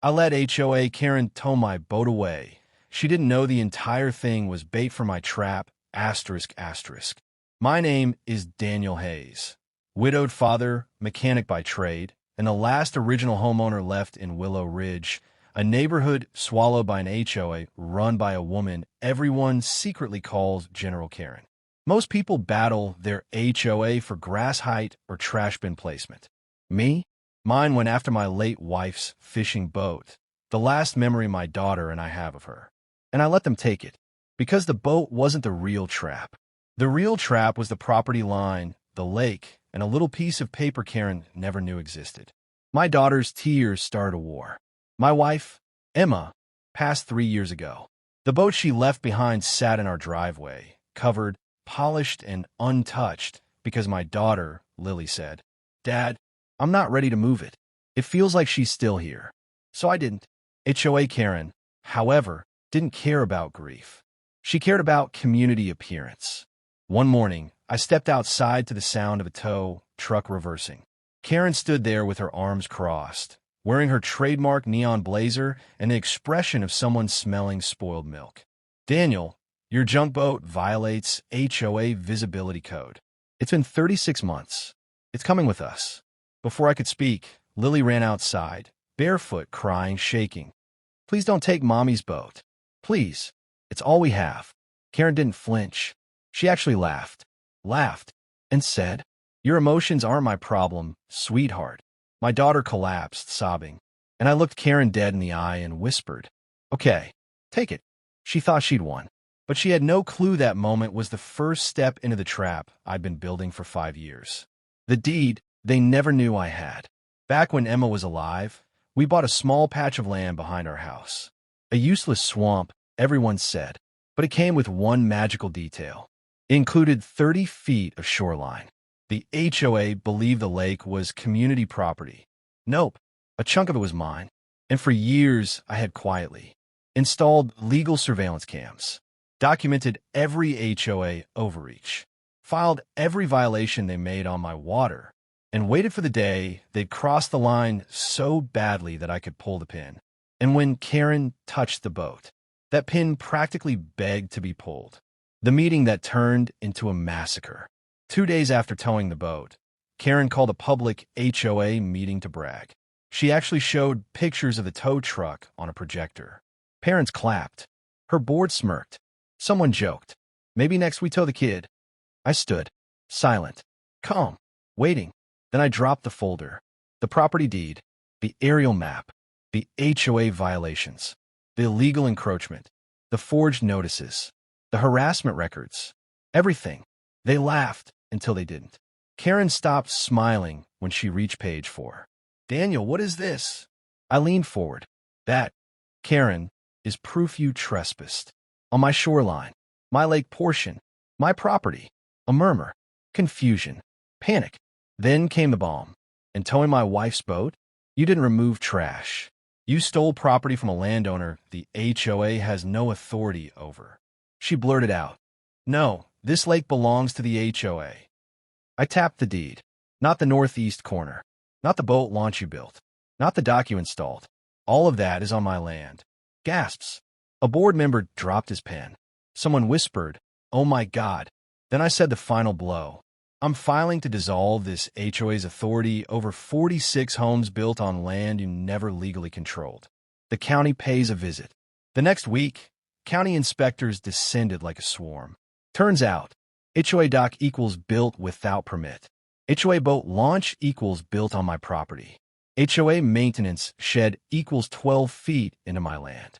I let HOA Karen tow my boat away. She didn't know the entire thing was bait for my trap, asterisk, asterisk. My name is Daniel Hayes. Widowed father, mechanic by trade, and the last original homeowner left in Willow Ridge, a neighborhood swallowed by an HOA run by a woman everyone secretly calls General Karen. Most people battle their HOA for grass height or trash bin placement. Me? Mine went after my late wife's fishing boat, the last memory my daughter and I have of her. And I let them take it, because the boat wasn't the real trap. The real trap was the property line, the lake, and a little piece of paper Karen never knew existed. My daughter's tears started a war. My wife, Emma, passed 3 years ago. The boat she left behind sat in our driveway, covered, polished, and untouched, because my daughter, Lily, said, "Dad, I'm not ready to move it. It feels like she's still here." So I didn't. HOA Karen, however, didn't care about grief. She cared about community appearance. One morning, I stepped outside to the sound of a tow truck reversing. Karen stood there with her arms crossed, wearing her trademark neon blazer and the expression of someone smelling spoiled milk. "Daniel, your junk boat violates HOA visibility code. It's been 36 months. It's coming with us." Before I could speak, Lily ran outside, barefoot, crying, shaking. "Please don't take Mommy's boat. Please. It's all we have." Karen didn't flinch. She actually laughed, and said, "Your emotions aren't my problem, sweetheart." My daughter collapsed, sobbing, and I looked Karen dead in the eye and whispered, "Okay, take it." She thought she'd won, but she had no clue that moment was the first step into the trap I'd been building for 5 years. The deed they never knew I had. Back when Emma was alive, we bought a small patch of land behind our house. A useless swamp, everyone said, but it came with one magical detail. It included 30 feet of shoreline. The HOA believed the lake was community property. Nope, a chunk of it was mine. And for years, I had quietly installed legal surveillance cams, documented every HOA overreach, filed every violation they made on my water, and waited for the day they'd cross the line so badly that I could pull the pin. And when Karen touched the boat, that pin practically begged to be pulled. The meeting that turned into a massacre. 2 days after towing the boat, Karen called a public HOA meeting to brag. She actually showed pictures of the tow truck on a projector. Parents clapped. Her board smirked. Someone joked, "Maybe next we tow the kid." I stood, silent, calm, waiting. Then I dropped the folder, the property deed, the aerial map, the HOA violations, the illegal encroachment, the forged notices, the harassment records, everything. They laughed until they didn't. Karen stopped smiling when she reached page 4. "Daniel, what is this?" I leaned forward. "That, Karen, is proof you trespassed. On my shoreline, my lake portion, my property." A murmur, confusion, panic. Then came the bomb. "In towing my wife's boat, you didn't remove trash. You stole property from a landowner the HOA has no authority over." She blurted out, "No, this lake belongs to the HOA." I tapped the deed. Not the northeast corner. Not the boat launch you built. Not the dock you installed. All of that is on my land. Gasps. A board member dropped his pen. Someone whispered, "Oh my God." Then I said the final blow. "I'm filing to dissolve this HOA's authority over 46 homes built on land you never legally controlled. The county pays a visit." The next week, county inspectors descended like a swarm. Turns out, HOA dock equals built without permit. HOA boat launch equals built on my property. HOA maintenance shed equals 12 feet into my land.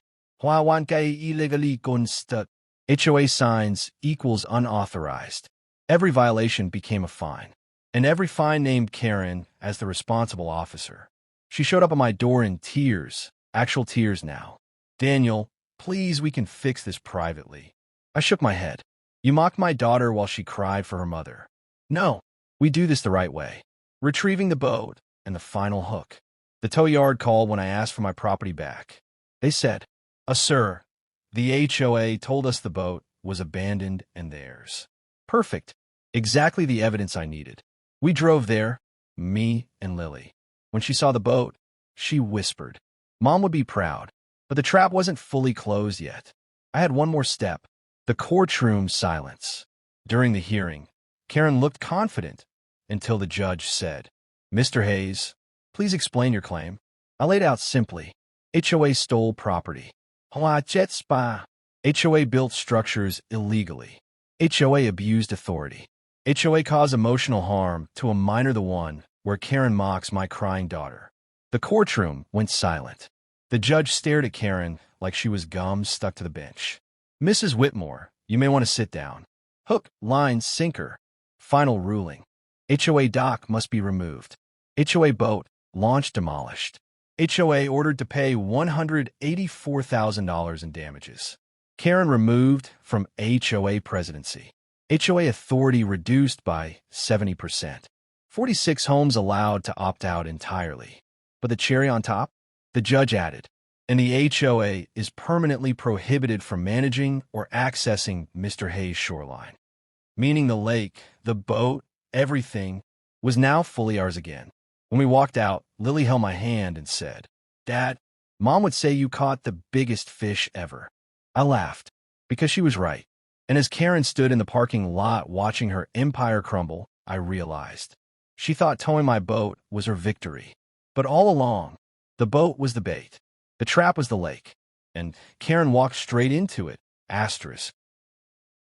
HOA signs equals unauthorized. Every violation became a fine, and every fine named Karen as the responsible officer. She showed up at my door in tears, actual tears now. "Daniel, please, we can fix this privately." I shook my head. "You mocked my daughter while she cried for her mother." "No, we do this the right way." Retrieving the boat and the final hook. The tow yard called when I asked for my property back. They said, Sir, the HOA told us the boat was abandoned and theirs." Perfect. Exactly the evidence I needed. We drove there, me and Lily. When she saw the boat, she whispered, Mom would be proud, but the trap wasn't fully closed yet. I had one more step, the courtroom silence. During the hearing, Karen looked confident until the judge said, "Mr. Hayes, please explain your claim." I laid out simply. HOA stole property. HOA jet spa. HOA built structures illegally. HOA abused authority. HOA caused emotional harm to a minor, the one where Karen mocks my crying daughter. The courtroom went silent. The judge stared at Karen like she was gum stuck to the bench. "Mrs. Whitmore, you may want to sit down." Hook, line, sinker. Final ruling. HOA dock must be removed. HOA boat, launch demolished. HOA ordered to pay $184,000 in damages. Karen removed from HOA presidency. HOA authority reduced by 70%. 46 homes allowed to opt out entirely. But the cherry on top? The judge added, "And the HOA is permanently prohibited from managing or accessing Mr. Hayes' shoreline." Meaning the lake, the boat, everything was now fully ours again. When we walked out, Lily held my hand and said, "Dad, Mom would say you caught the biggest fish ever." I laughed, because she was right. And as Karen stood in the parking lot watching her empire crumble, I realized. She thought towing my boat was her victory. But all along, the boat was the bait. The trap was the lake. And Karen walked straight into it. Asterisk.